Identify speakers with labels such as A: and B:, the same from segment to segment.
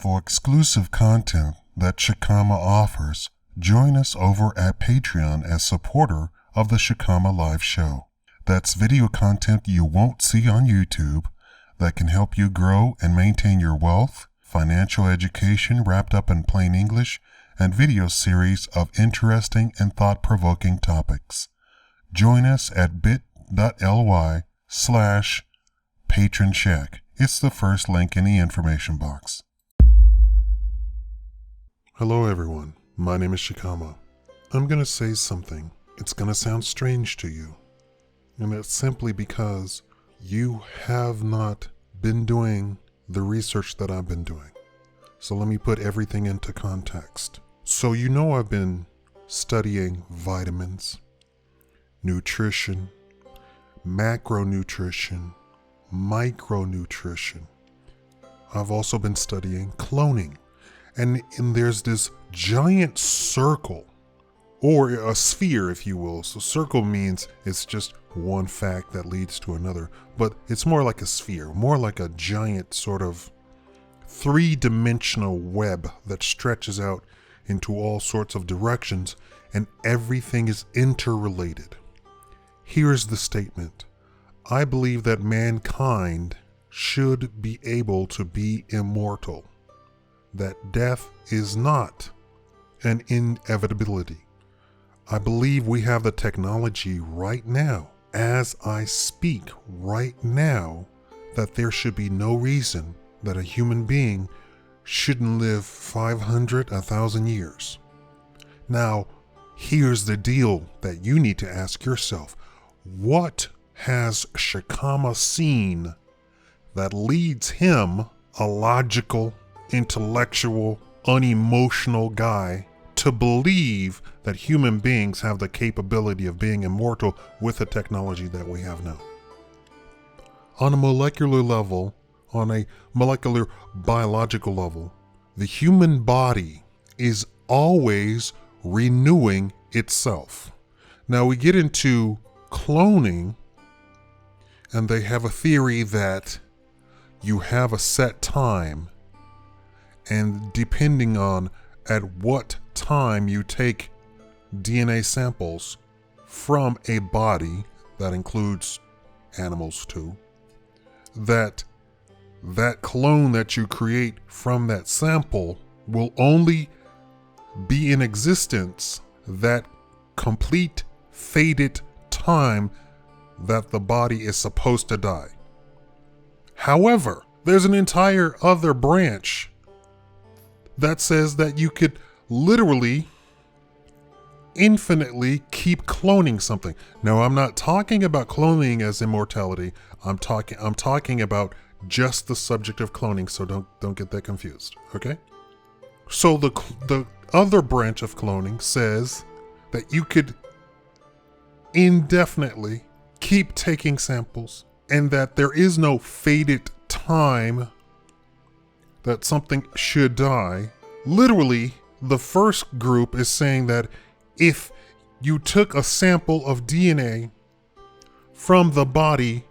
A: For exclusive content that Shakaama offers, join us over at Patreon as supporter of the Shakaama Live Show. That's video content you won't see on YouTube that can help you grow and maintain your wealth, financial education wrapped up in plain English, and video series of interesting and thought-provoking topics. Join us at bit.ly/PatronShack. It's the first link in the information box. Hello everyone, my name is Shakaama. I'm going to say something. It's going to sound strange to you. And it's simply because you have not been doing the research that I've been doing. So let me put everything into context. So you know I've been studying vitamins, nutrition, macronutrition, micronutrition. I've also been studying cloning. And there's this giant circle, or a sphere, if you will. So circle means it's just one fact that leads to another, but it's more like a sphere, more like a giant sort of three-dimensional web that stretches out into all sorts of directions, and everything is interrelated. Here's the statement. I believe that mankind should be able to be immortal, that death is not an inevitability. I believe we have the technology right now, as I speak right now, that there should be no reason that a human being shouldn't live 500, 1,000 years. Now, here's the deal that you need to ask yourself. What has Shakaama seen that leads him, a logical, intellectual, unemotional guy, to believe that human beings have the capability of being immortal with the technology that we have now? On a molecular level, on a molecular biological level, the human body is always renewing itself. Now we get into cloning, and they have a theory that you have a set time, and depending on at what time you take DNA samples from a body, that includes animals too, that clone that you create from that sample will only be in existence that complete fated time that the body is supposed to die. However, there's an entire other branch that says that you could literally infinitely keep cloning something. Now, I'm not talking about cloning as immortality. I'm talking about just the subject of cloning, so don't get that confused, okay? So the other branch of cloning says that you could indefinitely keep taking samples, and that there is no fated time that something should die. Literally, the first group is saying that if you took a sample of DNA from the body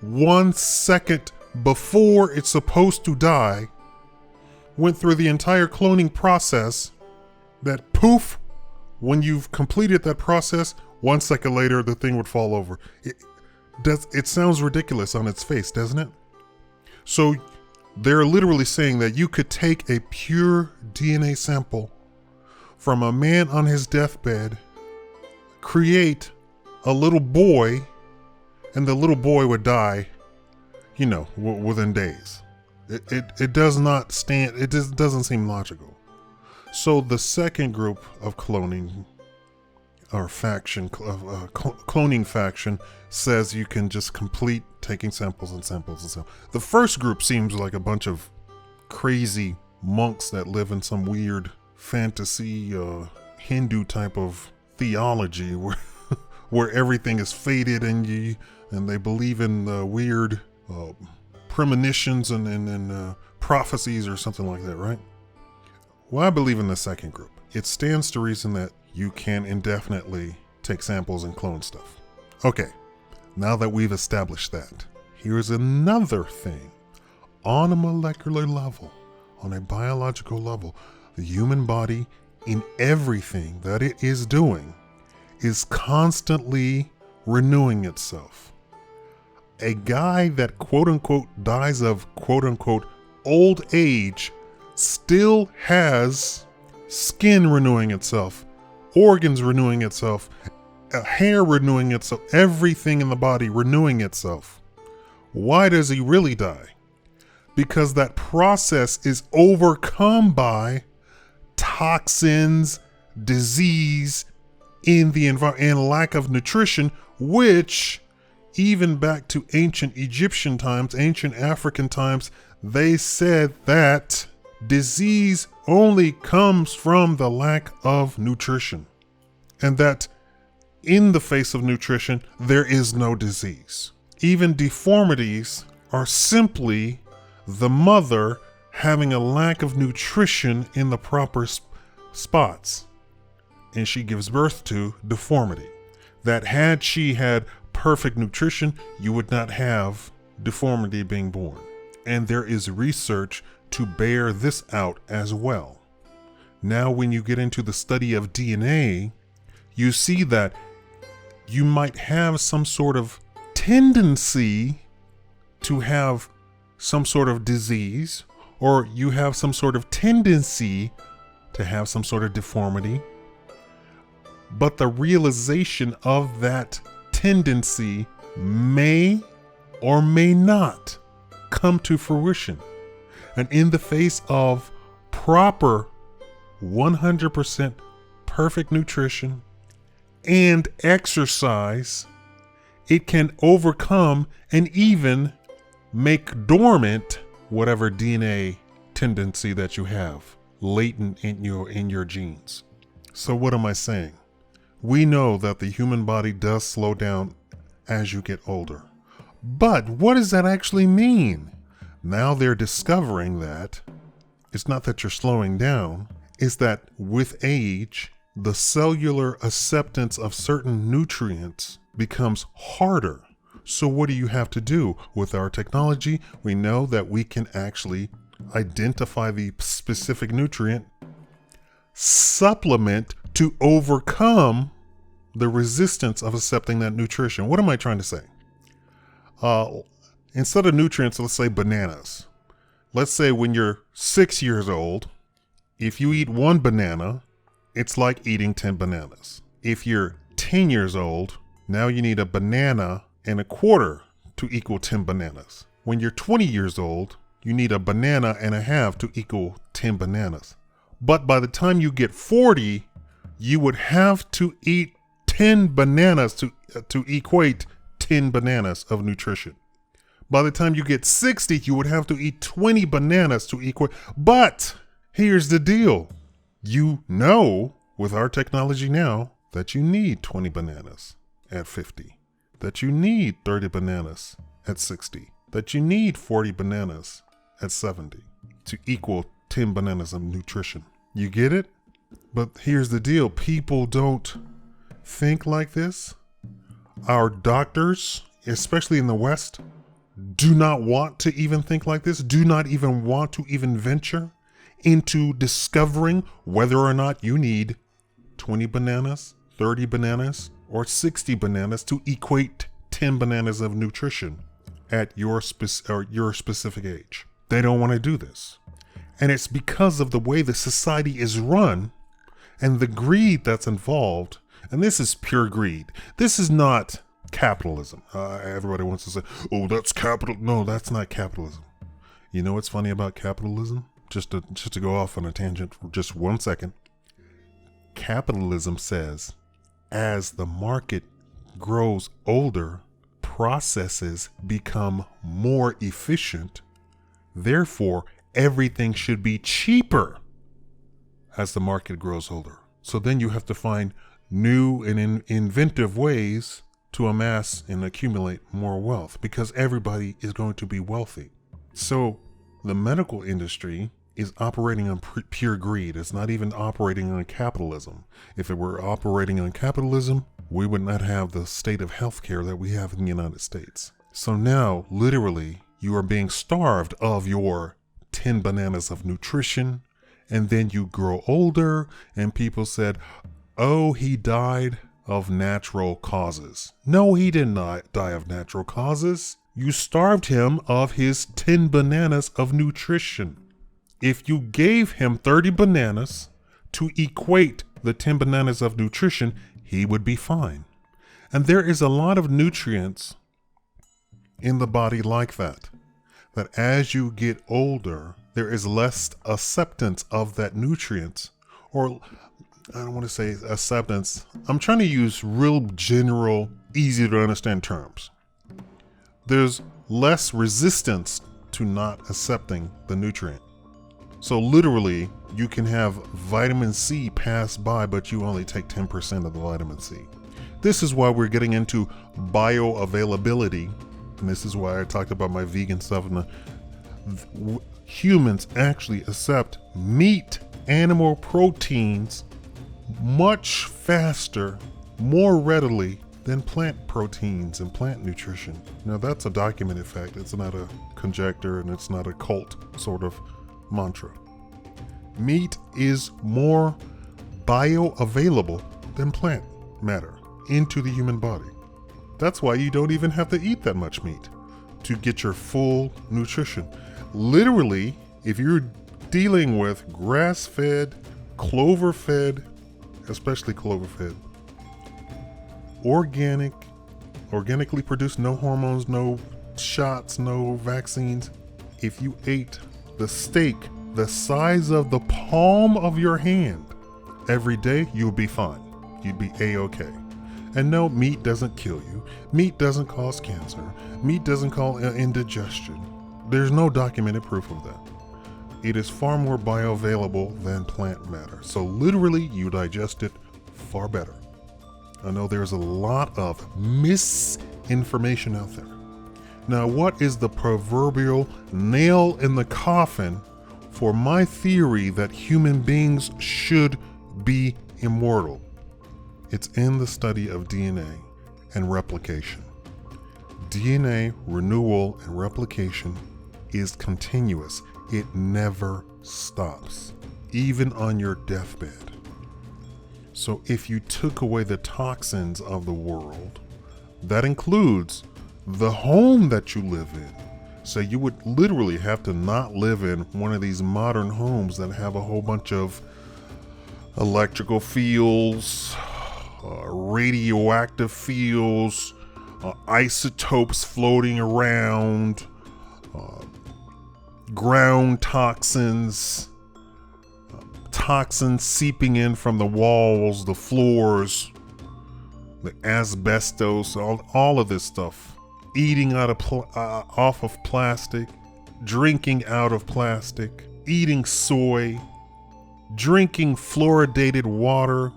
A: 1 second before it's supposed to die, went through the entire cloning process, that poof, when you've completed that process, 1 second later, the thing would fall over. It sounds ridiculous on its face, doesn't it? So they're literally saying that you could take a pure DNA sample from a man on his deathbed, create a little boy, and the little boy would die, within days. It does not stand, it just doesn't seem logical. So the second group of cloning, or faction, cloning faction, says you can just complete taking samples and samples and samples. The first group seems like a bunch of crazy monks that live in some weird fantasy Hindu type of theology where everything is fated and they believe in weird premonitions and prophecies or something like that, right? Well, I believe in the second group. It stands to reason that you can indefinitely take samples and clone stuff. Okay, now that we've established that, here's another thing. On a molecular level, on a biological level, the human body, in everything that it is doing, is constantly renewing itself. A guy that quote unquote dies of quote unquote old age still has skin renewing itself, organs renewing itself, hair renewing itself, everything in the body renewing itself. Why does he really die? Because that process is overcome by toxins, disease in the environment, and lack of nutrition, which even back to ancient Egyptian times, ancient African times, they said that disease only comes from the lack of nutrition, and that in the face of nutrition, there is no disease. Even deformities are simply the mother having a lack of nutrition in the proper spots, and she gives birth to deformity. That had she had perfect nutrition, you would not have deformity being born. And there is research to bear this out as well. Now, when you get into the study of DNA, you see that you might have some sort of tendency to have some sort of disease, or you have some sort of tendency to have some sort of deformity, but the realization of that tendency may or may not come to fruition. And in the face of proper 100% perfect nutrition and exercise, it can overcome and even make dormant whatever DNA tendency that you have latent in your genes. So what am I saying? We know that the human body does slow down as you get older. But what does that actually mean? Now they're discovering that it's not that you're slowing down, it's that with age, the cellular acceptance of certain nutrients becomes harder. So what do you have to do? With our technology, we know that we can actually identify the specific nutrient, supplement to overcome the resistance of accepting that nutrition. What am I trying to say? Instead of nutrients, let's say bananas. Let's say when you're 6 years old, if you eat one banana, it's like eating 10 bananas. If you're 10 years old, now you need a banana and a quarter to equal 10 bananas. When you're 20 years old, you need a banana and a half to equal 10 bananas. But by the time you get 40, you would have to eat 10 bananas to equate 10 bananas of nutrition. By the time you get 60, you would have to eat 20 bananas to equate. But here's the deal. You know, with our technology now, that you need 20 bananas at 50, that you need 30 bananas at 60, that you need 40 bananas at 70 to equal 10 bananas of nutrition. You get it? But here's the deal. People don't think like this. Our doctors, especially in the West, do not want to even think like this, do not even want to even venture into discovering whether or not you need 20 bananas, 30 bananas, or 60 bananas to equate 10 bananas of nutrition at your specific age. They don't want to do this. And it's because of the way the society is run and the greed that's involved. And this is pure greed. This is not capitalism. Everybody wants to say, oh, that's capital. No, that's not capitalism. You know what's funny about capitalism? Just to go off on a tangent for just 1 second. Capitalism says, as the market grows older, processes become more efficient. Therefore, everything should be cheaper as the market grows older. So then you have to find new and inventive ways to amass and accumulate more wealth because everybody is going to be wealthy. So the medical industry is operating on pure greed. It's not even operating on capitalism. If it were operating on capitalism, we would not have the state of healthcare that we have in the United States. So now, literally, you are being starved of your 10 bananas of nutrition, and then you grow older, and people said, oh, he died of natural causes. No, he did not die of natural causes. You starved him of his 10 bananas of nutrition. If you gave him 30 bananas to equate the 10 bananas of nutrition, he would be fine. And there is a lot of nutrients in the body like that as you get older, there is less acceptance of that nutrient, or I don't want to say acceptance. I'm trying to use real general, easy to understand terms. There's less resistance to not accepting the nutrient. So literally, you can have vitamin C pass by, but you only take 10% of the vitamin C. This is why we're getting into bioavailability. And this is why I talked about my vegan stuff. And humans actually accept meat, animal proteins much faster, more readily than plant proteins and plant nutrition. Now that's a documented fact. It's not a conjecture and it's not a cult sort of mantra. Meat is more bioavailable than plant matter into the human body. That's why you don't even have to eat that much meat to get your full nutrition. Literally, if you're dealing with grass-fed, clover-fed, especially clover-fed, organically produced, no hormones, no shots, no vaccines. If you ate the steak the size of the palm of your hand every day, you'll be fine. You'd be A-okay. And no, meat doesn't kill you. Meat doesn't cause cancer. Meat doesn't cause indigestion. There's no documented proof of that. It is far more bioavailable than plant matter. So literally, you digest it far better. I know there's a lot of misinformation out there. Now, what is the proverbial nail in the coffin for my theory that human beings should be immortal? It's in the study of DNA and replication. DNA renewal and replication is continuous. It never stops, even on your deathbed. So if you took away the toxins of the world, that includes the home that you live in. So you would literally have to not live in one of these modern homes that have a whole bunch of electrical fields, radioactive fields, isotopes floating around, ground toxins, toxins seeping in from the walls, the floors, the asbestos, all of this stuff. Eating off of plastic, drinking out of plastic, eating soy, drinking fluoridated water,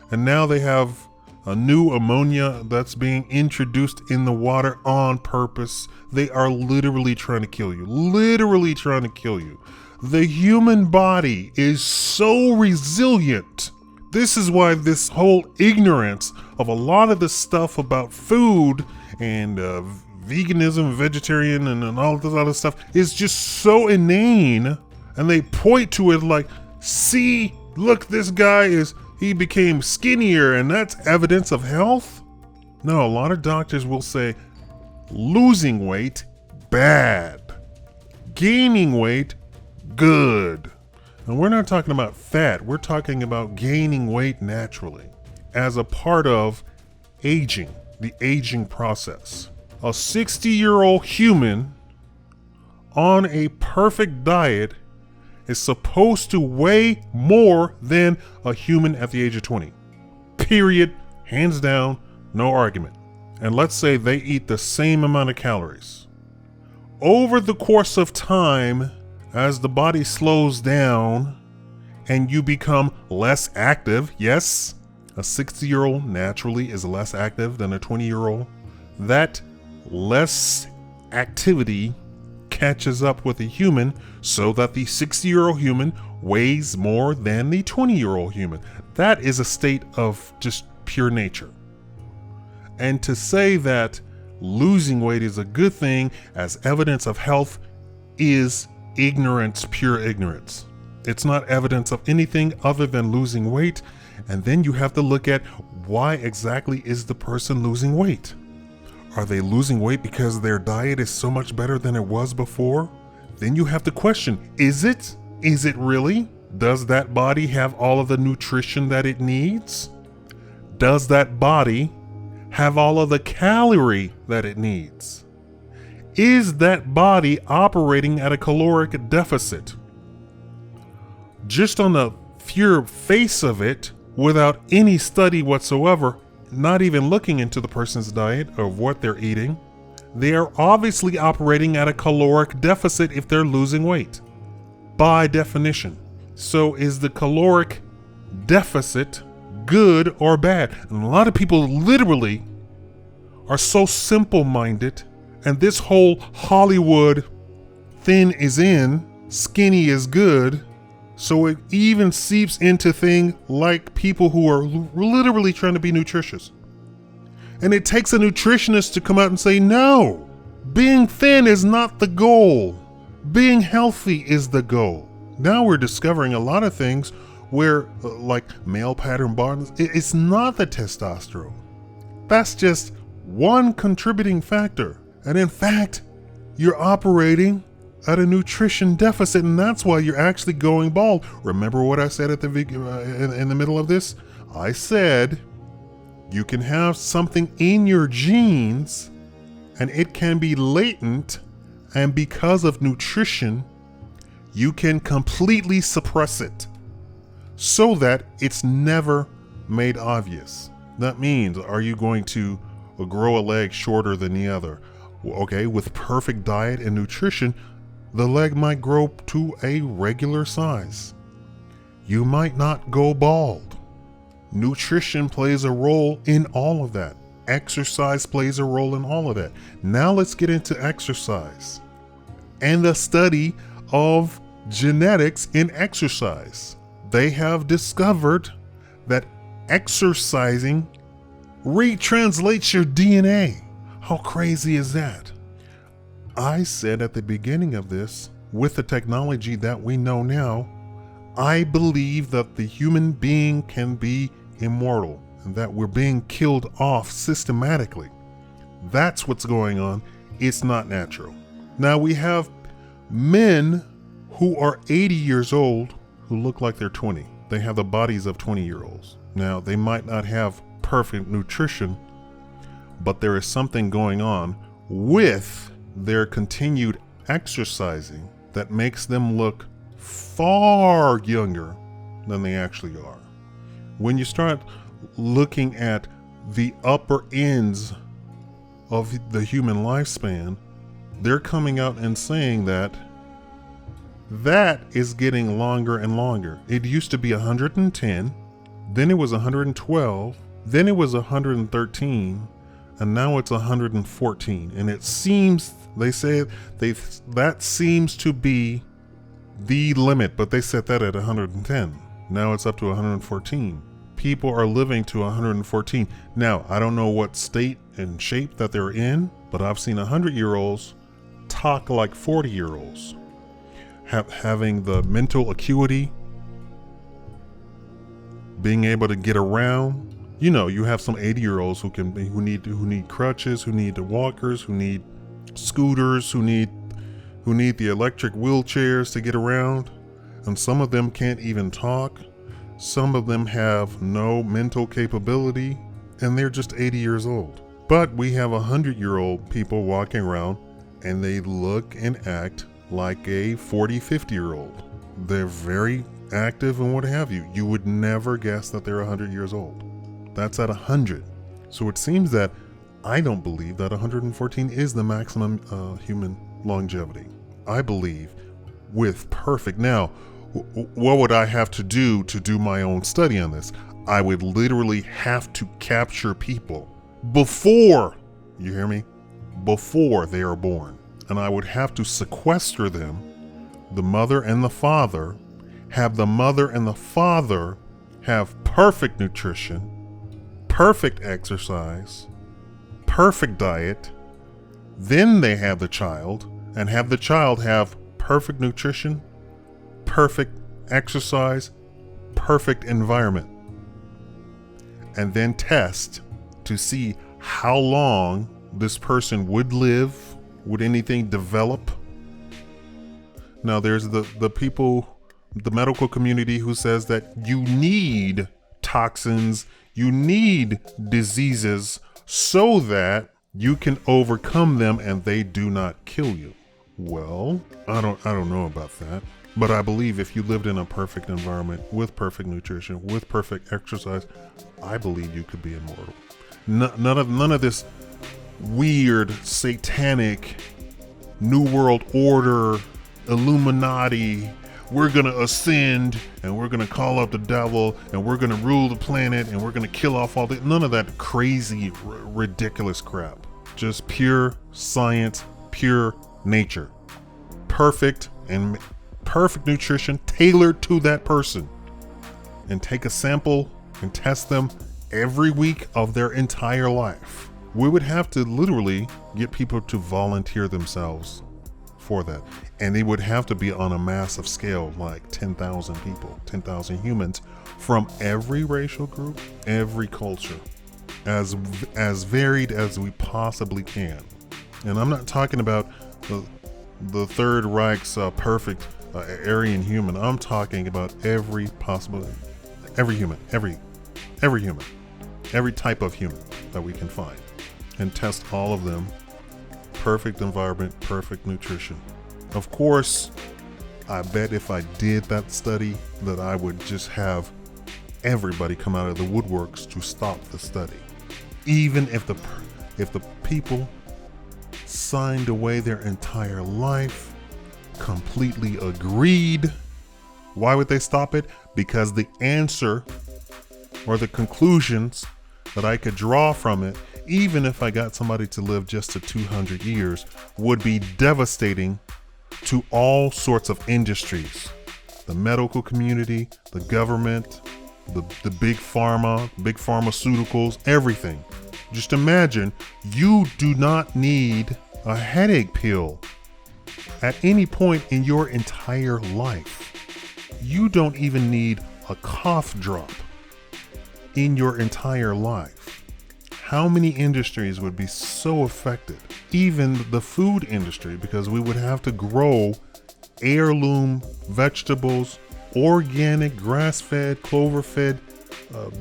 A: and now they have a new ammonia that's being introduced in the water on purpose. They are literally trying to kill you. Literally trying to kill you. The human body is so resilient. This is why this whole ignorance of a lot of the stuff about food and veganism, vegetarian, and all this other stuff is just so inane. And they point to it like, see, look, this guy he became skinnier and that's evidence of health? No, a lot of doctors will say losing weight, bad. Gaining weight, good. And we're not talking about fat. We're talking about gaining weight naturally as a part of aging, the aging process. A 60-year-old human on a perfect diet is supposed to weigh more than a human at the age of 20. Period. Hands down, no argument. And let's say they eat the same amount of calories. Over the course of time, as the body slows down and you become less active, yes, a 60-year-old naturally is less active than a 20-year-old. That less activity catches up with a human so that the 60-year-old human weighs more than the 20-year-old human. That is a state of just pure nature. And to say that losing weight is a good thing as evidence of health is ignorance, pure ignorance. It's not evidence of anything other than losing weight. And then you have to look at why exactly is the person losing weight? Are they losing weight because their diet is so much better than it was before? Then you have to question, is it? Is it really? Does that body have all of the nutrition that it needs? Does that body have all of the calorie that it needs? Is that body operating at a caloric deficit? Just on the pure face of it, without any study whatsoever, not even looking into the person's diet or what they're eating, they are obviously operating at a caloric deficit if they're losing weight, by definition. So is the caloric deficit good or bad? And a lot of people literally are so simple-minded, and this whole Hollywood thin is in, skinny is good, so it even seeps into things like people who are literally trying to be nutritious. And it takes a nutritionist to come out and say, no, being thin is not the goal. Being healthy is the goal. Now we're discovering a lot of things where, like male pattern baldness, it's not the testosterone. That's just one contributing factor. And in fact, you're operating at a nutrition deficit, and that's why you're actually going bald. Remember what I said at the in the middle of this? I said you can have something in your genes, and it can be latent, and because of nutrition, you can completely suppress it so that it's never made obvious. That means, are you going to grow a leg shorter than the other? Okay, with perfect diet and nutrition, the leg might grow to a regular size. You might not go bald. Nutrition plays a role in all of that. Exercise plays a role in all of that. Now let's get into exercise and the study of genetics in exercise. They have discovered that exercising retranslates your DNA. How crazy is that? I said at the beginning of this, with the technology that we know now, I believe that the human being can be immortal and that we're being killed off systematically. That's what's going on. It's not natural. Now we have men who are 80 years old who look like they're 20. They have the bodies of 20-year-olds. Now they might not have perfect nutrition, but there is something going on with their continued exercising that makes them look far younger than they actually are. When you start looking at the upper ends of the human lifespan, they're coming out and saying that is getting longer and longer. It used to be 110, then it was 112, then it was 113, and now it's 114. And it seems, they say that seems to be the limit, but they set that at 110. Now it's up to 114. People are living to 114. Now, I don't know what state and shape that they're in, but I've seen 100-year-olds talk like 40-year-olds, having the mental acuity, being able to get around. You know, you have some 80-year-olds who need crutches, who need the walkers, who need scooters, who need the electric wheelchairs to get around, and some of them can't even talk. Some of them have no mental capability, and they're just 80 years old. But we have 100-year-old people walking around, and they look and act like a 40, 50-year-old. They're very active and what have you. You would never guess that they're 100 years old. That's at 100. So it seems that I don't believe that 114 is the maximum human longevity. I believe with perfect. Now, what would I have to do my own study on this? I would literally have to capture people before, you hear me? Before they are born. And I would have to sequester them, the mother and the father, have the mother and the father have perfect nutrition, perfect exercise, perfect diet. Then they have the child, and have the child have perfect nutrition, perfect exercise, perfect environment, and then test to see how long this person would live. Would anything develop? Now there's the people, the medical community, who says that you need toxins, you need diseases so that you can overcome them and they do not kill you. Well, I don't know about that, but I believe if you lived in a perfect environment with perfect nutrition, with perfect exercise, I believe you could be immortal. None of this weird satanic New World Order, Illuminati, we're gonna ascend and we're gonna call up the devil and we're gonna rule the planet and we're gonna kill off all the, none of that crazy, ridiculous crap. Just pure science, pure nature. Perfect and perfect nutrition tailored to that person. And take a sample and test them every week of their entire life. We would have to literally get people to volunteer themselves for that. And it would have to be on a massive scale, like 10,000 people, 10,000 humans from every racial group, every culture, as varied as we possibly can. And I'm not talking about the Third Reich's perfect Aryan human. I'm talking about every human, every type of human that we can find, and test all of them. Perfect environment, perfect nutrition. Of course, I bet if I did that study that I would just have everybody come out of the woodworks to stop the study. Even if the people signed away their entire life, completely agreed. Why would they stop it? Because the answer or the conclusions that I could draw from it, even if I got somebody to live just to 200 years, would be devastating to all sorts of industries. The medical community, the government, the big pharma, big pharmaceuticals, everything. Just imagine you do not need a headache pill at any point in your entire life. You don't even need a cough drop in your entire life. How many industries would be so affected? Even the food industry, because we would have to grow heirloom vegetables, organic, grass-fed, clover-fed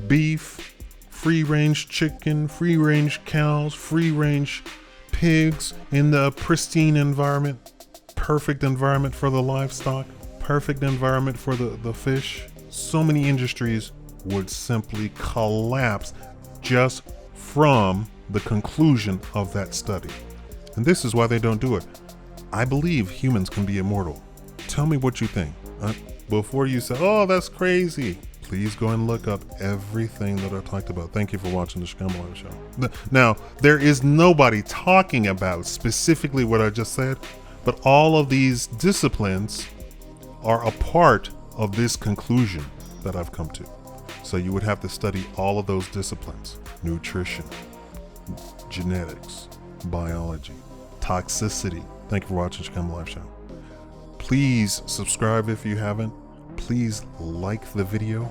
A: beef, free-range chicken, free-range cows, free-range pigs in the pristine environment, perfect environment for the livestock, perfect environment for the fish. So many industries would simply collapse just from the conclusion of that study. And this is why they don't do it. I believe humans can be immortal. Tell me what you think. Before you say, oh, that's crazy, please go and look up everything that I talked about. Thank you for watching the Shakaama Live Show. Now, there is nobody talking about specifically what I just said, but all of these disciplines are a part of this conclusion that I've come to. So you would have to study all of those disciplines: nutrition, genetics, biology, toxicity. Thank you for watching Shakaama Live Show. Please subscribe if you haven't. Please like the video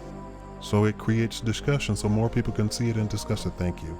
A: so it creates discussion so more people can see it and discuss it. Thank you.